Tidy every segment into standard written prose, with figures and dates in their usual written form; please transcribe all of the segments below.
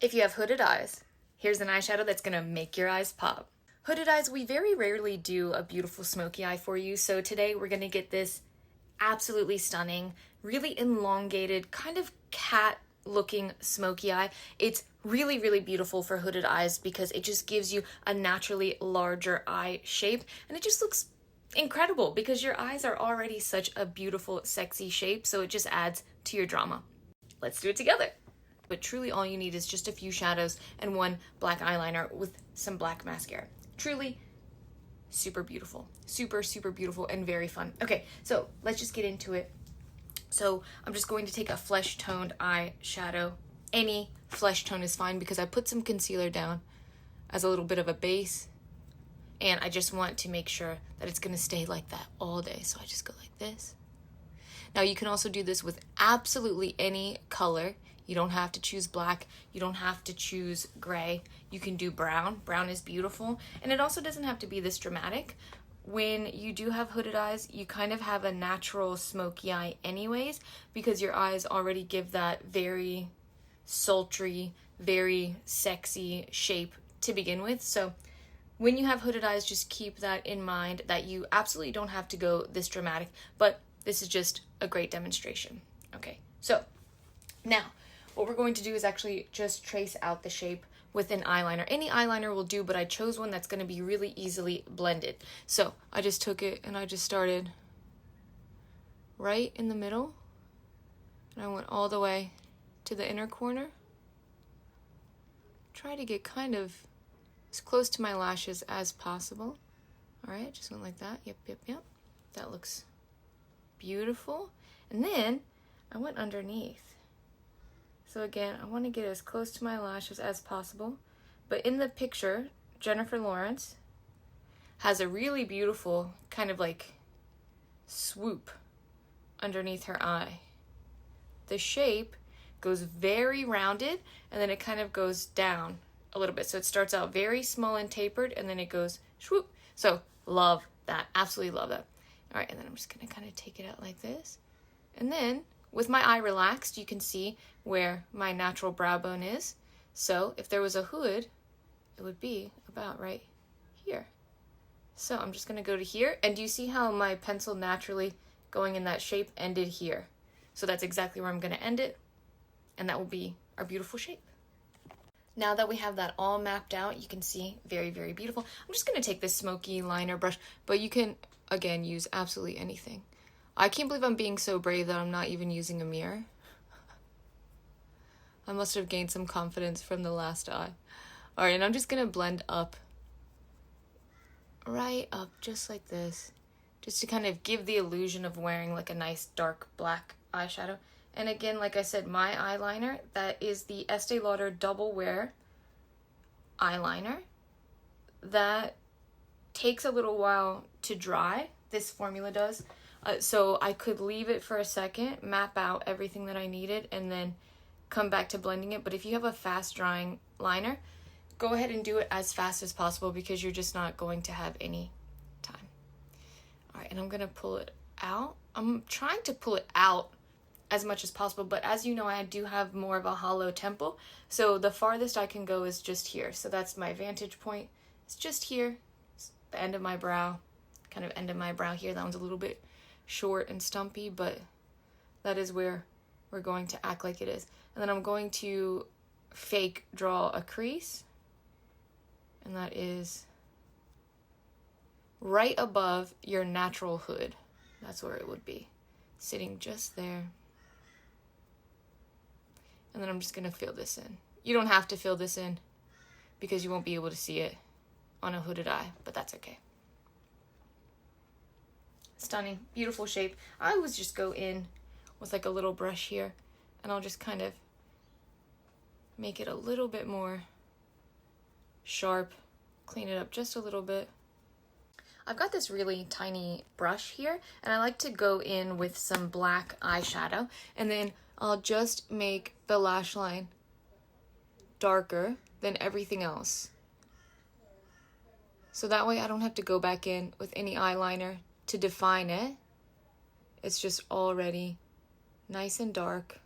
If you have hooded eyes, here's an eyeshadow that's gonna make your eyes pop. Hooded eyes, we very rarely do a beautiful smoky eye for you, so today we're gonna get this absolutely stunning, really elongated, kind of cat looking smoky eye. It's really, really beautiful for hooded eyes because it just gives you a naturally larger eye shape, and it just looks incredible because your eyes are already such a beautiful, sexy shape, so it just adds to your drama. Let's do it together. But truly all you need is just a few shadows and one black eyeliner with some black mascara. Truly super beautiful. Super, super beautiful and very fun. Okay, so let's just get into it. So I'm just going to take a flesh toned eyeshadow. Any flesh tone is fine because I put some concealer down as a little bit of a base. And I just want to make sure that it's gonna stay like that all day. So I just go like this. Now you can also do this with absolutely any color. You don't have to choose black. You don't have to choose gray. You can do brown. Brown is beautiful. And it also doesn't have to be this dramatic. When you do have hooded eyes, you kind of have a natural smoky eye anyways, because your eyes already give that very sultry, very sexy shape to begin with. So when you have hooded eyes, just keep that in mind that you absolutely don't have to go this dramatic, but this is just a great demonstration. Okay, so now what we're going to do is actually just trace out the shape with an eyeliner. Any eyeliner will do, but I chose one that's going to be really easily blended. So I just took it and I just started right in the middle, and I went all the way to the inner corner. Try to get kind of as close to my lashes as possible. All right, just went like that. Yep. That looks beautiful. And then I went underneath. So again, I want to get as close to my lashes as possible. But in the picture, Jennifer Lawrence has a really beautiful kind of like swoop underneath her eye. The shape goes very rounded, and then it kind of goes down a little bit. So it starts out very small and tapered, and then it goes swoop. So love that. Absolutely love that. All right, and then I'm just going to kind of take it out like this. And then with my eye relaxed, you can see where my natural brow bone is. So if there was a hood, it would be about right here. So I'm just going to go to here. And do you see how my pencil naturally going in that shape ended here? So that's exactly where I'm going to end it. And that will be our beautiful shape. Now that we have that all mapped out, you can see very, very beautiful. I'm just going to take this smoky liner brush, but you can, again, use absolutely anything. I can't believe I'm being so brave that I'm not even using a mirror. I must have gained some confidence from the last eye. All right, and I'm just going to blend up, right up, just like this, just to kind of give the illusion of wearing like a nice dark black eyeshadow. And again, like I said, my eyeliner, that is the Estee Lauder Double Wear eyeliner. That takes a little while to dry, this formula does. So I could leave it for a second, map out everything that I needed, and then come back to blending it. But if you have a fast drying liner, go ahead and do it as fast as possible because you're just not going to have any time. All right, and I'm going to pull it out. I'm trying to pull it out as much as possible, but as you know, I do have more of a hollow temple. So the farthest I can go is just here. So that's my vantage point. It's just here. It's the end of my brow, kind of end of my brow here. That one's a little bit short and stumpy, but that is where we're going to act like it is. And then I'm going to fake draw a crease, and that is right above your natural hood. That's where it would be, sitting just there. And then I'm just going to fill this in. You don't have to fill this in because you won't be able to see it on a hooded eye, but that's okay. Stunning, beautiful shape. I always just go in with like a little brush here, and I'll just kind of make it a little bit more sharp, clean it up just a little bit. I've got this really tiny brush here, and I like to go in with some black eyeshadow, and then I'll just make the lash line darker than everything else. So that way I don't have to go back in with any eyeliner to define it. It's just already nice and dark.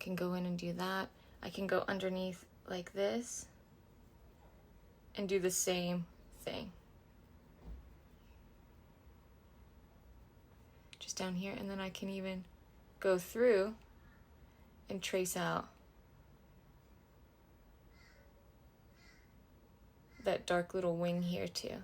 I can go in and do that. I can go underneath like this and do the same thing. Just down here, and then I can even go through and trace out that dark little wing here too.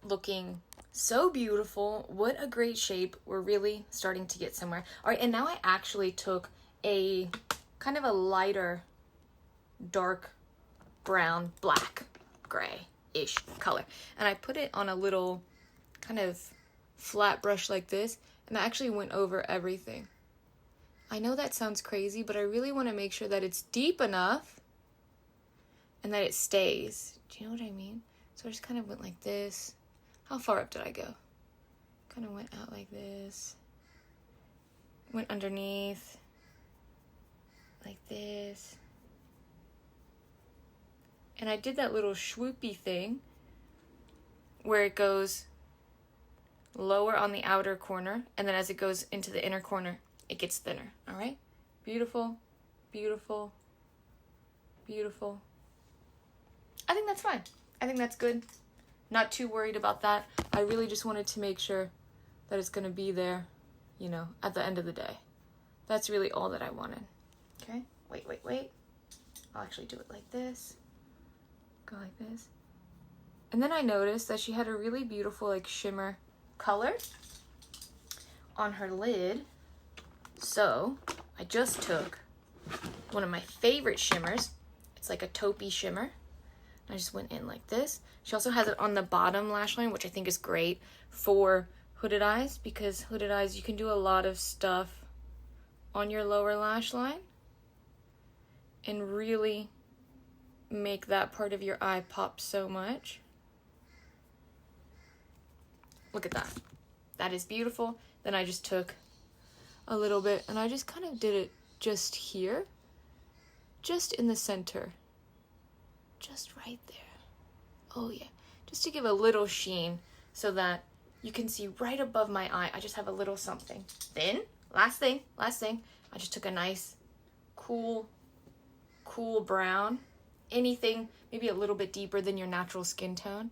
Looking so beautiful. What a great shape. We're really starting to get somewhere. All right, and now I actually took a kind of a lighter dark brown, black, gray-ish color, and I put it on a little kind of flat brush like this, and I actually went over everything. I know that sounds crazy, but I really want to make sure that it's deep enough and that it stays. Do you know what I mean? So I just kind of went like this. How far up did I go? Kind of went out like this. Went underneath. Like this. And I did that little swoopy thing where it goes lower on the outer corner, and then as it goes into the inner corner, it gets thinner. All right? Beautiful, beautiful, beautiful. I think that's fine. I think that's good. Not too worried about that. I really just wanted to make sure that it's going to be there, you know, at the end of the day. That's really all that I wanted. Okay? Wait. I'll actually do it like this. Go like this. And then I noticed that she had a really beautiful, like, shimmer color on her lid. So I just took one of my favorite shimmers. It's like a taupey shimmer. I just went in like this. She also has it on the bottom lash line, which I think is great for hooded eyes, because hooded eyes, you can do a lot of stuff on your lower lash line and really make that part of your eye pop so much. Look at that. That is beautiful. Then I just took a little bit and I just kind of did it just here, just in the center. Just right there. Oh yeah. Just to give a little sheen so that you can see right above my eye. I just have a little something. Then, last thing. I just took a nice, cool brown. Anything maybe a little bit deeper than your natural skin tone.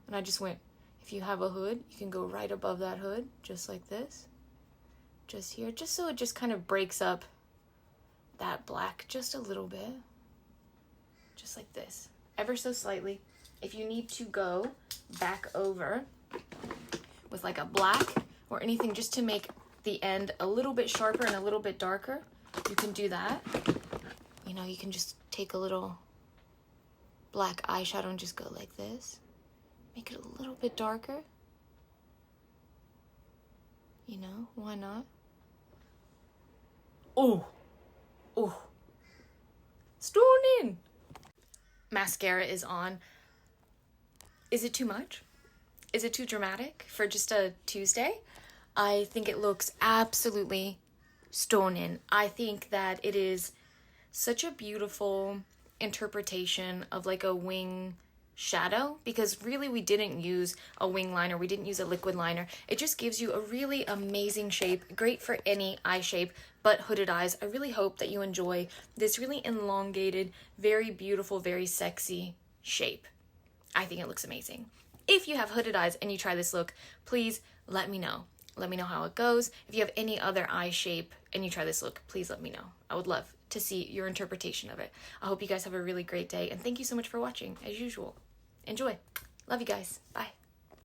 And I just went, if you have a hood, you can go right above that hood, just like this. Just here, just so it just kind of breaks up that black just a little bit. Just like this. Ever so slightly. If you need to go back over with like a black or anything just to make the end a little bit sharper and a little bit darker, you can do that. You know, you can just take a little black eyeshadow and just go like this. Make it a little bit darker. You know, why not? Oh. Stunning. Mascara is on. Is it too much? Is it too dramatic for just a Tuesday? I think it looks absolutely stunning. I think that it is such a beautiful interpretation of like a wing shadow, because really we didn't use a wing liner, we didn't use a liquid liner. It just gives you a really amazing shape, great for any eye shape, but hooded eyes. I really hope that you enjoy this really elongated, very beautiful, very sexy shape. I think it looks amazing. If you have hooded eyes and you try this look, please let me know. Let me know how it goes. If you have any other eye shape and you try this look, please let me know. I would love to see your interpretation of it. I hope you guys have a really great day, and thank you so much for watching, as usual. Enjoy. Love you guys. Bye.